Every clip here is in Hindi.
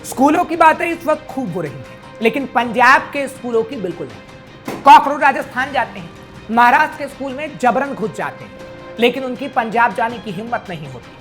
स्कूलों की बातें इस वक्त खूब हो रही हैं, लेकिन पंजाब के स्कूलों की बिल्कुल नहीं। कॉकरोच राजस्थान जाते हैं, महाराष्ट्र के स्कूल में जबरन घुस जाते हैं, लेकिन उनकी पंजाब जाने की हिम्मत नहीं होती,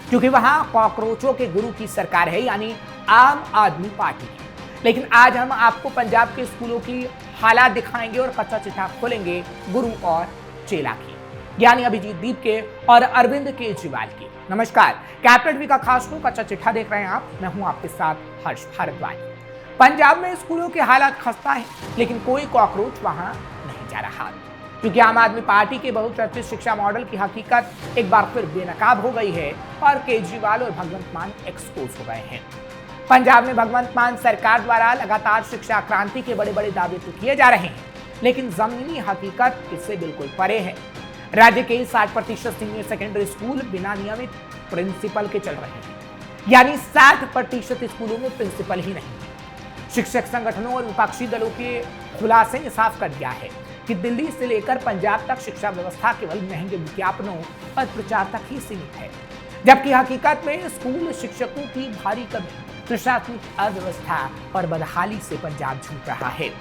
क्योंकि वहां कॉकरोचों के गुरु की सरकार है, यानी आम आदमी पार्टी की। लेकिन आज हम आपको पंजाब के स्कूलों की हालात दिखाएंगे और कच्चा चिट्ठा खोलेंगे गुरु और चेला की, यानी अभिजीत दीप के और अरविंद केजरीवाल की। नमस्कार, कैपिटल टीवी का खास शो कच्चा चिट्ठा देख रहे हैं आप। मैं हूं आपके साथ हर्ष भारद्वाज। पंजाब में स्कूलों की हालात खस्ता है, लेकिन कोई कॉकरोच वहां नहीं जा रहा, क्योंकि आम आदमी पार्टी के बहुचर्चित शिक्षा मॉडल की हकीकत एक बार फिर बेनकाब हो गई है और केजरीवाल और भगवंत मान एक्सपोज हो गए हैं। पंजाब में भगवंत मान सरकार द्वारा लगातार शिक्षा क्रांति के बड़े बड़े दावे तो किए जा रहे हैं, लेकिन जमीनी हकीकत इससे बिल्कुल परे है। राज्य के 60% सीनियर सेकेंडरी स्कूल बिना नियमित प्रिंसिपल के चल रहे हैं, यानी 60% स्कूलों में प्रिंसिपल ही नहीं है। शिक्षक संगठनों और विपक्षी दलों के खुलासे ने साफ कर दिया है कि दिल्ली से लेकर पंजाब तक शिक्षा व्यवस्था केवल महंगे विज्ञापनों और प्रचार तक ही सीमित है, जबकि हकीकत में स्कूल शिक्षकों की भारी कमी, प्रशासनिक अव्यवस्था और बदहाली से पंजाब जूझ रहा है।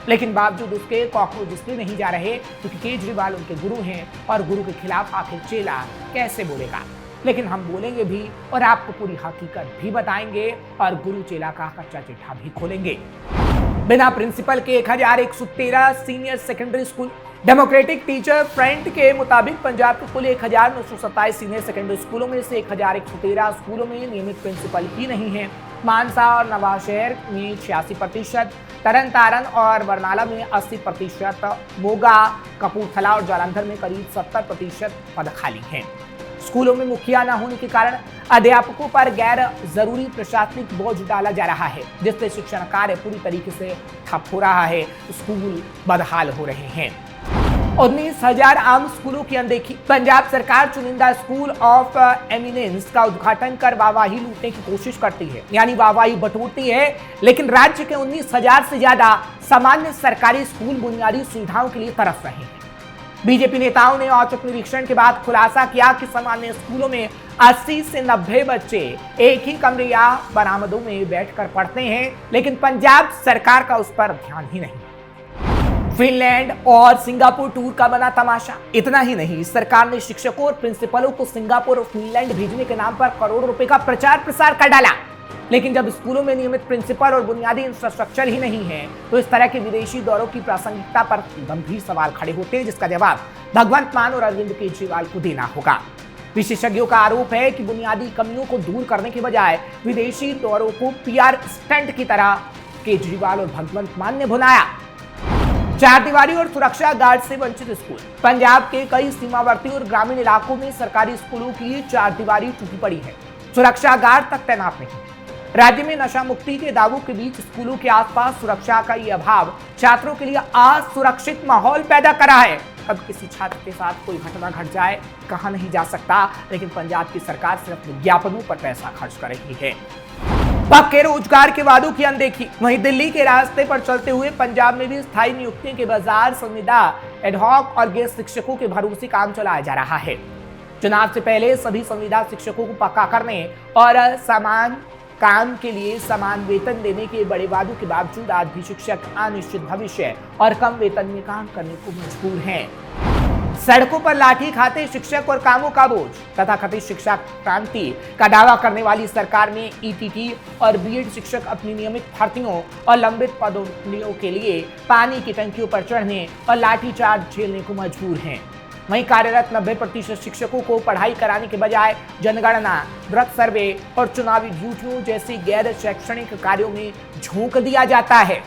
लेकिन बावजूद उसके कॉकरोच इसलिए नहीं जा रहे क्योंकि केजरीवाल उनके गुरु हैं, और गुरु के खिलाफ आखिर चेला कैसे बोलेगा। लेकिन हम बोलेंगे भी और आपको पूरी हकीकत भी बताएंगे और गुरु चेला का कच्चा चिट्ठा भी खोलेंगे। बिना प्रिंसिपल के 1113 senior secondary school. Democratic teacher front के मुताबिक पंजाब के कुल 1927 सीनियर सेकेंडरी स्कूलों में से 1113 स्कूलों में नियमित प्रिंसिपल ही नहीं है। मानसा और नवाशहर में 86%, तरन तारण और बरनाला में 80%, मोगा, कपूरथला और जालंधर में करीब 70% पद खाली हैं। स्कूलों में मुखिया न होने के कारण अध्यापकों पर गैर जरूरी प्रशासनिक बोझ डाला जा रहा है, जिससे शिक्षण कार्य पूरी तरीके से ठप हो रहा है। स्कूल बदहाल हो रहे हैं। 19,000 आम स्कूलों की अनदेखी। पंजाब सरकार चुनिंदा स्कूल ऑफ एमिनेंस का उद्घाटन कर वाहवाही लूटने की कोशिश करती है, यानी वाहवाही बटोरती है, लेकिन राज्य के 19,000 से ज्यादा सामान्य सरकारी स्कूल बुनियादी सुविधाओं के लिए तरस रहे हैं। बीजेपी नेताओं ने औचक निरीक्षण के बाद खुलासा किया कि सामान्य स्कूलों में 80 से 90 बच्चे एक ही कमरे या बरामदों में बैठकर पढ़ते हैं, लेकिन पंजाब सरकार का उस पर ध्यान ही नहीं। फिनलैंड और सिंगापुर टूर का बना तमाशा। इतना ही नहीं, सरकार ने शिक्षकों और प्रिंसिपलों को सिंगापुर और फिनलैंड भेजने के नाम पर करोड़ों रुपए का प्रचार प्रसार कर डाला, लेकिन जब स्कूलों में नियमित प्रिंसिपल और बुनियादी इंफ्रास्ट्रक्चर ही नहीं है, तो इस तरह के विदेशी दौरों की प्रासंगिकता पर गंभीर सवाल खड़े होते हैं, जिसका जवाब भगवंत मान और अरविंद केजरीवाल को देना होगा। विशेषज्ञों का आरोप है कि बुनियादी कमियों को दूर करने के बजाय विदेशी दौरों को पीआर स्टंट की तरह केजरीवाल और भगवंत मान ने भुनाया। चार दीवारी और सुरक्षा गार्ड से वंचित स्कूल। पंजाब के कई सीमावर्ती और ग्रामीण इलाकों में सरकारी स्कूलों की चार दीवारी टूटी पड़ी है, सुरक्षा गार्ड तक तैनात नहीं। राज्य में नशा मुक्ति के दावों के बीच स्कूलों के आसपास सुरक्षा का ये अभाव छात्रों के लिए असुरक्षित माहौल पैदा करा है। अब किसी छात्र के साथ कोई घटना घट जाए, कहा नहीं जा सकता, लेकिन पंजाब की सरकार सिर्फ विज्ञापनों पर पैसा खर्च कर रही है। पक्के रोजगार के वादों की अनदेखी। वहीं दिल्ली के रास्ते पर चलते हुए पंजाब में भी स्थायी नियुक्तियों के बाजार, संविदा, एडहॉक और गेस्ट शिक्षकों के भरोसे काम चलाया जा रहा है। चुनाव से पहले सभी संविदा शिक्षकों को पक्का करने और समान काम के लिए समान वेतन देने के बड़े वादों के बावजूद आज भी शिक्षक अनिश्चित भविष्य और कम वेतन में काम करने को मजबूर हैं। सड़कों पर लाठी खाते शिक्षक और कामों का बोझ। तथाकथित शिक्षा क्रांति का दावा करने वाली सरकार में ईटीटी और बीएड शिक्षक अपनी नियमित भर्तियों और लंबित पदोन्नतियों के लिए पानी की टंकियों पर चढ़ने और लाठीचार्ज झेलने को मजबूर हैं। वहीं कार्यरत 90% शिक्षकों को पढ़ाई कराने के बजाय जनगणना, वृत्त सर्वे और चुनावी ड्यूटियों जैसी गैर शैक्षणिक कार्यों में झोंक दिया जाता है।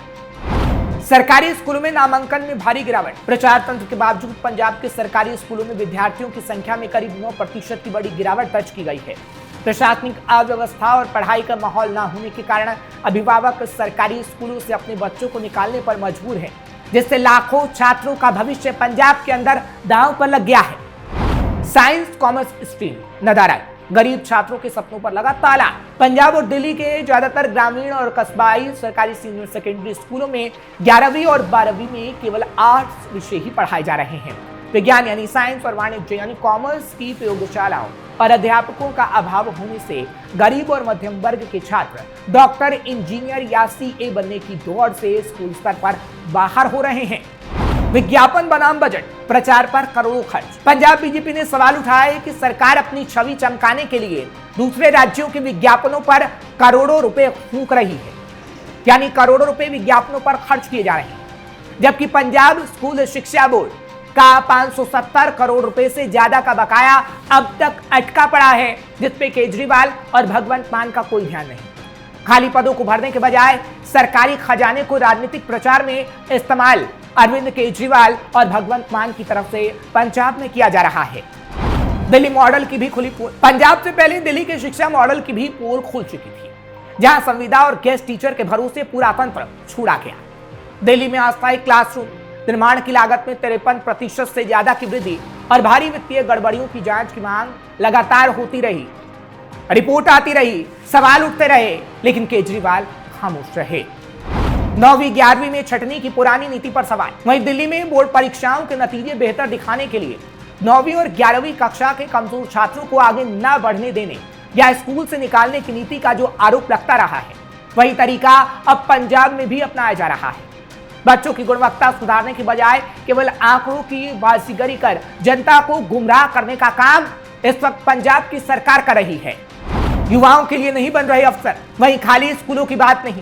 सरकारी स्कूलों में नामांकन में भारी गिरावट। प्रचार तंत्र के बावजूद पंजाब के सरकारी स्कूलों में विद्यार्थियों की संख्या में करीब 9% की बड़ी गिरावट दर्ज की गई है। प्रशासनिक अव्यवस्था और पढ़ाई का माहौल न होने के कारण अभिभावक सरकारी स्कूलों से अपने बच्चों को निकालने पर मजबूर है, जिससे लाखों छात्रों का भविष्य पंजाब के अंदर दांव पर लग गया है। साइंस कॉमर्स स्ट्रीम नदारा। गरीब छात्रों के सपनों पर लगा ताला। पंजाब और दिल्ली के ज्यादातर ग्रामीण और कस्बाई सरकारी सीनियर सेकेंडरी स्कूलों में 11वीं और 12वीं में केवल आर्ट्स विषय ही पढ़ाए जा रहे हैं, विज्ञान यानी साइंस और वाणिज्य यानी कॉमर्स की प्रयोगशालाओं और अध्यापकों का अभाव होने से गरीब और मध्यम वर्ग के छात्र डॉक्टर, इंजीनियर या सीए बनने की दौड़ से स्कूल स्तर पर बाहर हो रहे हैं। विज्ञापन बनाम बजट, प्रचार पर करोड़ों खर्च। पंजाब बीजेपी ने सवाल उठाया है कि सरकार अपनी छवि चमकाने के लिए दूसरे राज्यों के विज्ञापनों पर करोड़ों रुपए फूंक रही है, यानी करोड़ों रुपए विज्ञापनों पर खर्च किए जा रहे हैं, जबकि पंजाब स्कूल शिक्षा बोर्ड का 570 करोड़ रुपए से ज्यादा का बकाया अब तक अटका पड़ा है, जिसपे केजरीवाल और भगवंत मान का कोई ध्यान नहीं। खाली पदों को भरने के बजाय सरकारी खजाने को राजनीतिक प्रचार में इस्तेमाल अरविंद केजरीवाल और भगवंत मान की तरफ से पंजाब में किया जा रहा है। दिल्ली मॉडल की भी खुली पोल। पंजाब से पहले दिल्ली के शिक्षा मॉडल की भी पोल खुल चुकी थी, जहां संविदा और गेस्ट टीचर के भरोसे पूरा तंत्र छूड़ा गया। दिल्ली में अस्थायी क्लासरूम निर्माण की लागत में 53% से ज्यादा की वृद्धि और भारी वित्तीय गड़बड़ियों की जांच की मांग लगातार होती रही, रिपोर्ट आती रही, सवाल उठते रहे, लेकिन केजरीवाल खामोश रहे। 9वीं 11वीं में छटनी की पुरानी नीति पर सवाल। वहीं दिल्ली में बोर्ड परीक्षाओं के नतीजे बेहतर दिखाने के लिए 9वीं और 11वीं कक्षा के कमजोर छात्रों को आगे न बढ़ने देने या स्कूल से निकालने की नीति का जो आरोप लगता रहा है, वही तरीका अब पंजाब में भी अपनाया जा रहा है। बच्चों की गुणवत्ता सुधारने की बजाय केवल आंकड़ों की बाजीगरी कर जनता को गुमराह करने का काम इस वक्त पंजाब की सरकार कर रही है। युवाओं के लिए नहीं बन रहे अफसर। वहीं खाली स्कूलों की बात नहीं,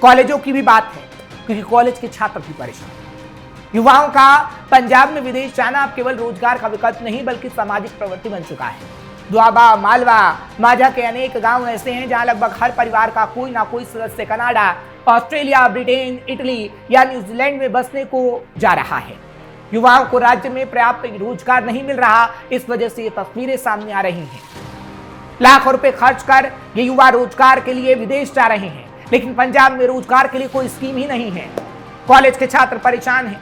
कॉलेजों की भी बात है, क्योंकि कॉलेज के छात्र भी परेशान। युवाओं का पंजाब में विदेश जाना अब केवल रोजगार का विकल्प नहीं बल्कि सामाजिक प्रवृत्ति बन चुका है। दुआबा, मालवा, माझा के अनेक गांव ऐसे हैं जहां लगभग हर परिवार का कोई ना कोई सदस्य कनाडा, ऑस्ट्रेलिया, ब्रिटेन, इटली या न्यूजीलैंड में बसने को जा रहा है। युवाओं को राज्य में पर्याप्त रोजगार नहीं मिल रहा, इस वजह से ये तस्वीरें सामने आ रही हैं। लाखों रुपए खर्च कर ये युवा रोजगार के लिए विदेश जा रहे हैं, लेकिन पंजाब में रोजगार के लिए कोई स्कीम ही नहीं है। कॉलेज के छात्र परेशान हैं।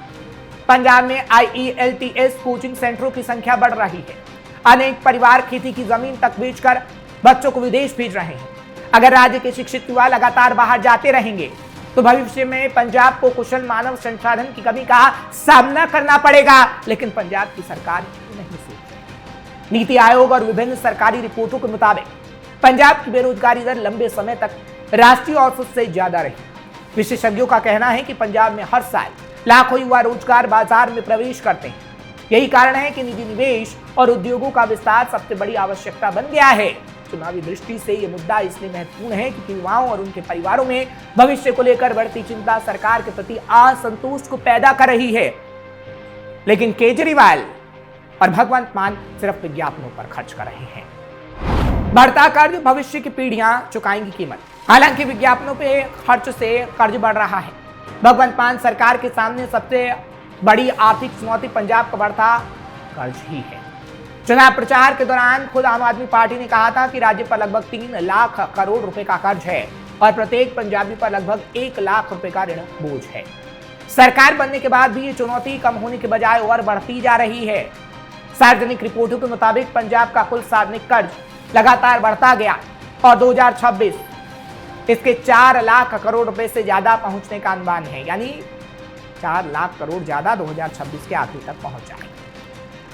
पंजाब में IELTS कोचिंग सेंटरों की संख्या बढ़ रही है। अनेक परिवार खेती की जमीन तक बेचकर बच्चों को विदेश भेज रहे हैं। अगर राज्य के शिक्षित युवा लगातार बाहर जाते रहेंगे तो भविष्य में पंजाब को कुशल मानव संसाधन की कमी का सामना करना पड़ेगा, लेकिन पंजाब की सरकार नहीं सोच रही। नीति आयोग और विभिन्न सरकारी रिपोर्टों के मुताबिक पंजाब की बेरोजगारी दर लंबे समय तक राष्ट्रीय औसत से ज्यादा रही। विशेषज्ञों का कहना है कि पंजाब में हर साल लाखों युवा रोजगार बाजार में प्रवेश करते हैं। यही कारण है कि निजी निवेश और उद्योगों का विस्तार सबसे बड़ी आवश्यकता बन गया है। चुनावी दृष्टि से यह मुद्दा इसलिए महत्वपूर्ण है क्योंकि युवाओं और उनके परिवारों में भविष्य को लेकर बढ़ती चिंता सरकार के प्रति असंतोष को पैदा कर रही है। लेकिन केजरीवाल और भगवंत मान सिर्फ विज्ञापनों पर खर्च कर रहे हैं। बढ़ता कर्ज भविष्य की पीढ़ियां चुकाएंगी कीमत। हालांकि विज्ञापनों पे खर्च से कर्ज बढ़ रहा है। भगवंत मान सरकार के सामने सबसे बड़ी आर्थिक चुनौती पंजाब का बढ़ता कर्ज ही है। चुनाव प्रचार के दौरान खुद आम आदमी पार्टी ने कहा था कि राज्य पर लगभग 3 लाख करोड़ रुपए का कर्ज है और प्रत्येक पंजाबी पर लगभग 1 लाख रुपए का ऋण बोझ है। सरकार बनने के बाद भी ये चुनौती कम होने के बजाय और बढ़ती जा रही है। सार्वजनिक रिपोर्टों के मुताबिक पंजाब का कुल सार्वजनिक कर्ज लगातार बढ़ता गया और 2026 इसके 4 लाख करोड़ रुपए से ज्यादा पहुंचने का अनुमान है, यानी 4 लाख करोड़ ज्यादा 2026 के आखिर तक पहुंच जाएगा।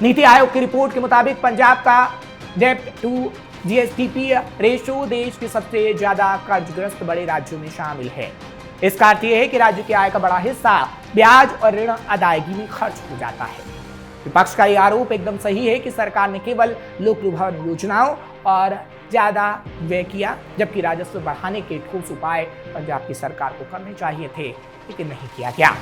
नीति आयोग की रिपोर्ट के मुताबिक पंजाब का डेब्ट टू GSDP रेशो देश के सबसे ज्यादा कर्जग्रस्त बड़े राज्यों में शामिल है। इसका अर्थ यह है कि राज्य की आय का बड़ा हिस्सा ब्याज और ऋण अदायगी में खर्च हो जाता है। विपक्ष का यह आरोप एकदम सही है कि सरकार ने केवल लोक लुभावन योजनाओं और ज्यादा व्यय किया, जबकि राजस्व बढ़ाने के ठोस उपाय पंजाब की सरकार को करने चाहिए थे, लेकिन नहीं किया गया।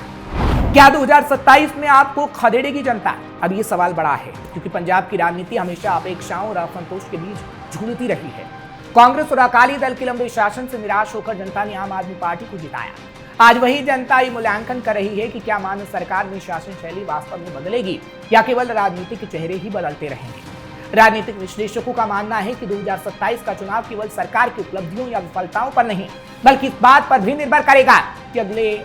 क्या 2027 में आपको खदेड़ेगी जनता? अब ये सवाल बड़ा है, क्योंकि पंजाब की राजनीति हमेशा अपेक्षाओं और असंतोष के बीच झूलती रही है। कांग्रेस और अकाली दल के लंबे शासन से निराश होकर जनता ने आम आदमी पार्टी को जिताया। आज वही जनता ये मूल्यांकन कर रही है कि क्या मान सरकार में शासन शैली वास्तव में बदलेगी या केवल राजनीतिक चेहरे ही बदलते रहेंगे। राजनीतिक विश्लेषकों का मानना है कि 2027 का चुनाव केवल सरकार की उपलब्धियों या विफलताओं पर नहीं, बल्कि इस बात पर भी निर्भर करेगा कि अगले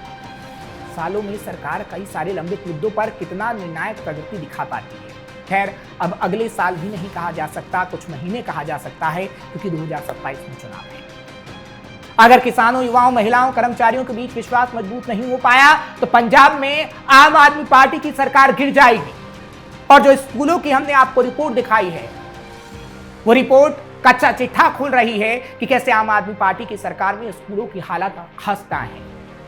सालों में सरकार कई सारे लंबित मुद्दों पर कितना निर्णायक प्रगति दिखा पाती है। खैर, अब अगले साल भी नहीं कहा जा सकता, कुछ महीने कहा जा सकता है, क्योंकि 2027 में चुनाव है। अगर किसानों, युवाओं, महिलाओं, कर्मचारियों के बीच विश्वास मजबूत नहीं हो पाया तो पंजाब में आम आदमी पार्टी की सरकार गिर जाएगी। और जो स्कूलों की हमने आपको रिपोर्ट दिखाई है, वो रिपोर्ट कच्चा चिट्ठा खोल रही है कि कैसे आम आदमी पार्टी की सरकार में स्कूलों की हालत खस्ता है।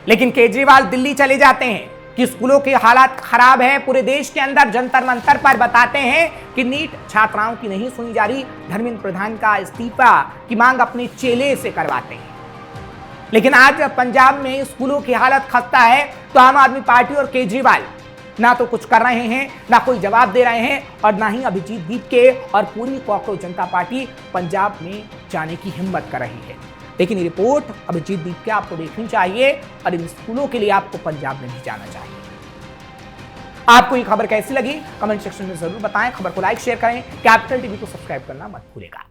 लेकिन केजरीवाल दिल्ली चले जाते हैं कि स्कूलों की हालत खराब है, पूरे देश के अंदर जंतर मंतर पर बताते हैं कि नीट छात्राओं की नहीं सुनी जा रही, धर्मेंद्र प्रधान का इस्तीफा की मांग अपने चेले से करवाते हैं। लेकिन आज पंजाब में स्कूलों की हालत खस्ता है तो आम आदमी पार्टी और केजरीवाल ना तो कुछ कर रहे हैं, ना कोई जवाब दे रहे हैं, और ना ही अभिजीत दीपके और पूरी कॉकरोच जनता पार्टी पंजाब में जाने की हिम्मत कर रही है। लेकिन ये रिपोर्ट अभिजीत दीपके आपको देखनी चाहिए और इन स्कूलों के लिए आपको पंजाब में नहीं जाना चाहिए। आपको ये खबर कैसी लगी कमेंट सेक्शन में जरूर बताएं। खबर को लाइक शेयर करें, कैपिटल टीवी को सब्सक्राइब करना मत भूलिएगा।